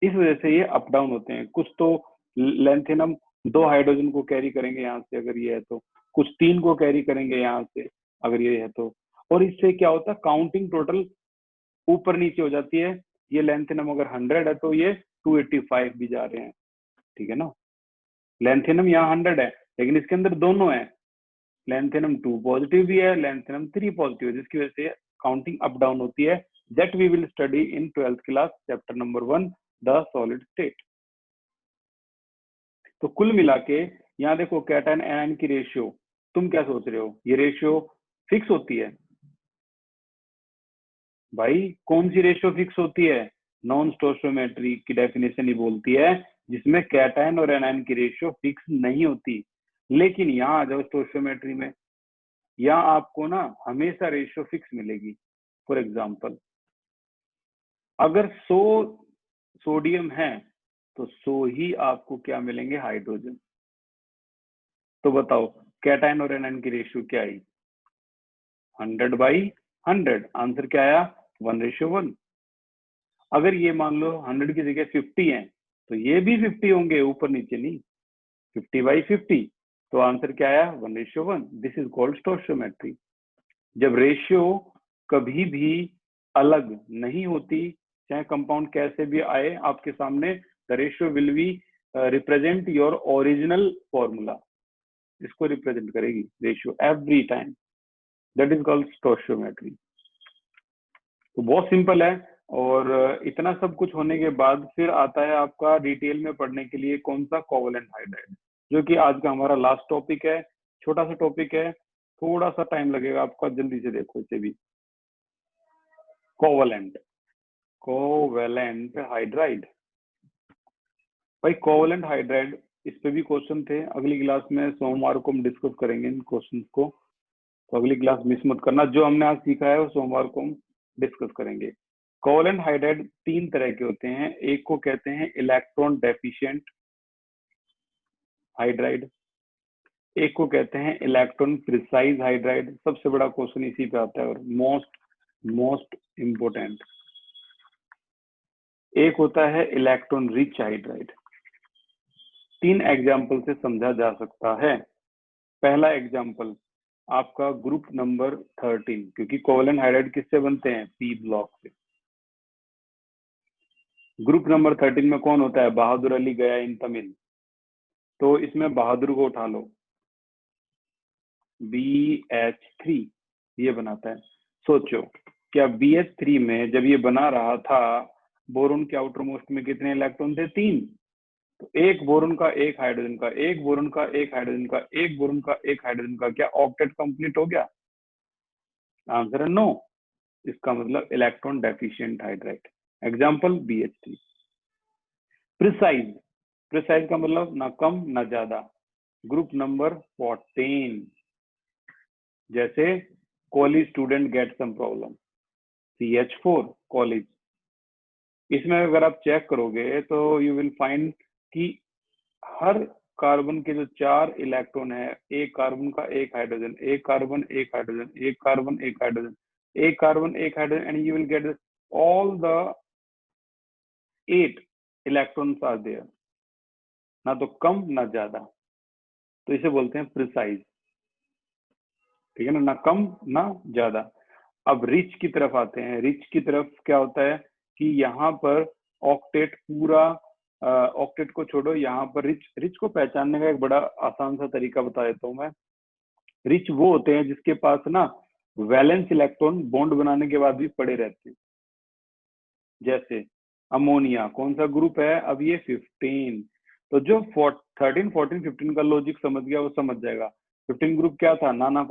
इस वजह से ये अप डाउन होते हैं। कुछ तो लैंथेनम 2 हाइड्रोजन को कैरी करेंगे यहाँ से अगर ये है तो, कुछ 3 को कैरी करेंगे यहाँ से अगर ये है तो, और इससे क्या होता है काउंटिंग टोटल ऊपर नीचे हो जाती है। ये लैंथेनम अगर 100 है तो ये 285 भी जा रहे हैं, ठीक है ना। लैंथेनम यहाँ 100 है लेकिन इसके अंदर दोनों है, लैंथेनम 2 पॉजिटिव भी है, लैंथेनम 3 पॉजिटिव है, जिसकी वजह से काउंटिंग अप डाउन होती है। That we will study in 12th class chapter number 1 the solid state. तो कुल मिला के यहाँ देखो कैटायन एनायन की रेशियो, तुम क्या सोच रहे हो, ये रेशियो फिक्स होती है भाई, कौन सी रेशियो फिक्स होती है, नॉन स्टोइचियोमेट्री की डेफिनेशन ही बोलती है जिसमें कैटायन और एनायन की रेशियो फिक्स नहीं होती। लेकिन यहाँ आ जाओ स्टोइचियोमेट्री में, यहाँ आपको ना हमेशा रेशियो फिक्स मिलेगी। फॉर एग्जाम्पल, अगर 100 सोडियम है तो 100 ही आपको क्या मिलेंगे, हाइड्रोजन। तो बताओ कैटायन और एनायन की रेशियो क्या आई, 100/100। आंसर क्या आया, 1:1। अगर ये मान लो 100 की जगह 50 है तो ये भी 50 होंगे, ऊपर नीचे नहीं, 50/50। तो आंसर क्या आया, 1:1। This is called stoichiometry. जब रेशियो कभी भी अलग नहीं होती, चाहे कंपाउंड कैसे भी आए आपके सामने, the ratio will be represent your original formula. इसको रिप्रेजेंट करेगी ratio every time, that is called stoichiometry. तो बहुत सिंपल है। और इतना सब कुछ होने के बाद फिर आता है आपका डिटेल में पढ़ने के लिए कौन सा, कोवैलेंट हाइड्राइड, जो कि आज का हमारा लास्ट टॉपिक है। छोटा सा टॉपिक है, थोड़ा सा टाइम लगेगा आपका, जल्दी से देखो इसे भी। कोवैलेंट हाइड्राइड, भाई कोवैलेंट हाइड्राइड, इस पे भी क्वेश्चन थे। अगली क्लास में सोमवार को हम डिस्कस करेंगे इन क्वेश्चन को, तो अगली क्लास मिस मत करना। जो हमने आज सीखा है वो सोमवार को हम डिस्कस करेंगे। कोवैलेंट हाइड्राइड 3 तरह के होते हैं। एक को कहते हैं इलेक्ट्रॉन डेफिशिएंट हाइड्राइड, एक को कहते हैं इलेक्ट्रॉन प्रिसाइज हाइड्राइड। सबसे बड़ा क्वेश्चन इसी पे आता है और मोस्ट इंपोर्टेंट। एक होता है इलेक्ट्रॉन रिच हाइड्राइड। 3 एग्जाम्पल से समझा जा सकता है। पहला एग्जाम्पल आपका ग्रुप नंबर 13, क्योंकि कोवैलेंट हाइड्राइड किससे बनते हैं, पी ब्लॉक से। ग्रुप नंबर 13 में कौन होता है, बहादुर अली गया इन तमिल। तो इसमें बहादुर को उठा लो, BH3 ये बनाता है। सोचो क्या BH3 में जब ये बना रहा था, बोरोन के आउटर मोस्ट में कितने इलेक्ट्रॉन थे, 3। तो एक बोरोन का, एक हाइड्रोजन का, एक बोरोन का, एक हाइड्रोजन का, एक बोरोन का, एक हाइड्रोजन का, क्या ऑक्टेट कंप्लीट हो गया, आंसर है नो। इसका मतलब electron deficient hydride. Example BH3। Precise का मतलब ना कम ना ज्यादा, ग्रुप नंबर 14। जैसे college student get some problem, CH4 college. इसमें अगर आप चेक करोगे तो यू विल फाइंड कि हर कार्बन के जो 4 इलेक्ट्रॉन है, एक कार्बन का एक हाइड्रोजन, एक कार्बन एक हाइड्रोजन, एक कार्बन एक हाइड्रोजन, एक कार्बन एक hydrogen, and you will get all the 8 electrons are there, ना तो कम ना ज्यादा। तो इसे बोलते हैं प्रिसाइज, ठीक है ना कम ना ज्यादा। अब रिच की तरफ आते हैं। रिच की तरफ क्या होता है कि यहाँ पर ऑक्टेट पूरा, ऑक्टेट को छोड़ो, यहाँ पर रिच को पहचानने का एक बड़ा आसान सा तरीका बता देता हूँ मैं। रिच वो होते हैं जिसके पास ना वैलेंस इलेक्ट्रॉन बॉन्ड बनाने के बाद भी पड़े रहते हैं। जैसे अमोनिया कौन सा ग्रुप है, अब ये 15। तो जो 13, 14, 15 का लॉजिक समझ गया वो समझ जाएगा। 15 ग्रुप क्या था, नाना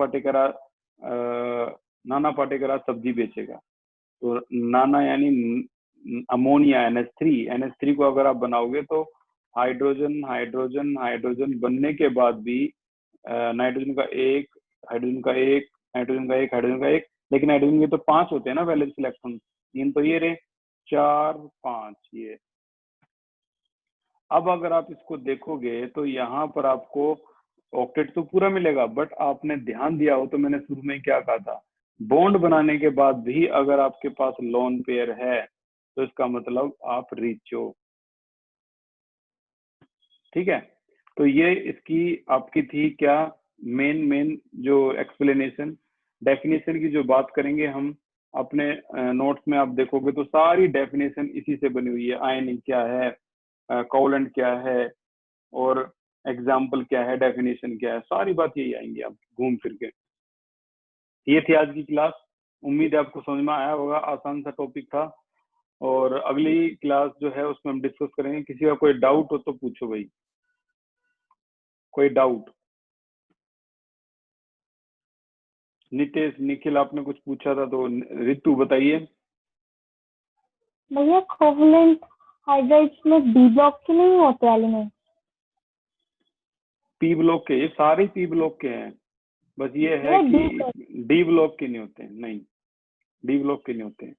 पाटेकरा सब्जी बेचेगा। तो नाना यानी अमोनिया NH3 को अगर आप बनाओगे तो हाइड्रोजन हाइड्रोजन हाइड्रोजन बनने के बाद भी नाइट्रोजन का एक, हाइड्रोजन का एक, नाइट्रोजन का एक, हाइड्रोजन का एक, लेकिन हाइड्रोजन के तो 5 होते हैं ना वैलेंस इलेक्ट्रॉन, 3 तो ये रहे, 4 5 ये। अब अगर आप इसको देखोगे तो यहाँ पर आपको ऑक्टेट तो पूरा मिलेगा, बट आपने ध्यान दिया हो तो मैंने शुरू में क्या कहा था, बॉन्ड बनाने के बाद भी अगर आपके पास लोन पेयर है तो इसका मतलब आप रिच हो, ठीक है। तो ये इसकी आपकी थी क्या मेन जो एक्सप्लेनेशन। डेफिनेशन की जो बात करेंगे हम अपने नोट्स में, आप देखोगे तो सारी डेफिनेशन इसी से बनी हुई है। आयनिंग क्या है, कोवैलेंट क्या है, और एग्जाम्पल क्या है, डेफिनेशन क्या है, सारी बात यही आएंगी आप घूम फिर के। ये थी आज की क्लास। उम्मीद है आपको समझ में आया होगा, आसान सा टॉपिक था। और अगली क्लास जो है उसमें हम डिस्कस करेंगे। किसी का कोई डाउट हो तो पूछो भाई, कोई डाउट। नितेश, निखिल आपने कुछ पूछा था तो रितु बताइए। भैया कोवलेंट हाइड्राइड्स में डी ब्लॉक के नहीं होते एलिमेंट? पी ब्लॉक के, ये सारे पी ब्लॉक के हैं, बस ये है कि डी ब्लॉक के नहीं होते हैं। नहीं, डी ब्लॉक के नहीं होते हैं।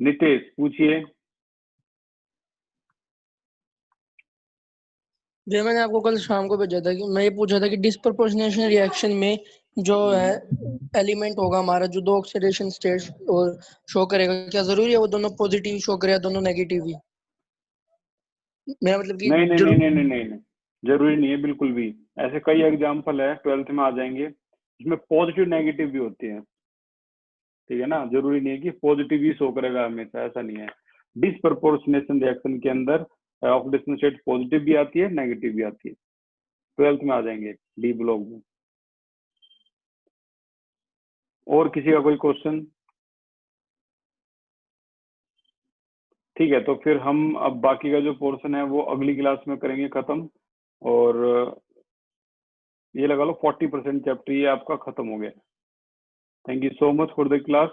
नितेश पूछिए। भैया मैंने आपको कल शाम को भेजा था कि मैं ये पूछा था कि डिस्प्रपोर्शनेशन रिएक्शन में जो है एलिमेंट होगा हमारा, जो दो ऑक्सीडेशन स्टेट्स और शो करेगा, क्या जरूरी है वो दोनों पॉजिटिव शो करे या दोनों नेगेटिव ही? मेरा मतलब कि नहीं नहीं नहीं नहीं नहीं नहीं, जरूरी नहीं है बिल्कुल भी। ऐसे कई एग्जाम्पल है 12th में आ जाएंगे, इसमें पॉजिटिव नेगेटिव भी होती है, ठीक है ना। जरूरी नहीं है कि पॉजिटिव ही शो करेगा हमेशा, ऐसा नहीं है। डिसप्रपोर्शनेशन रिएक्शन के अंदर ऑक्सीडेशन स्टेट पॉजिटिव भी आती है, नेगेटिव भी आती है। 12th में आ जाएंगे डी ब्लॉक में। और किसी का कोई क्वेश्चन? ठीक है, तो फिर हम अब बाकी का जो पोर्शन है वो अगली क्लास में करेंगे खत्म। और ये लगा लो 40% चैप्टर ये आपका खत्म हो गया। Thank you so much for the class.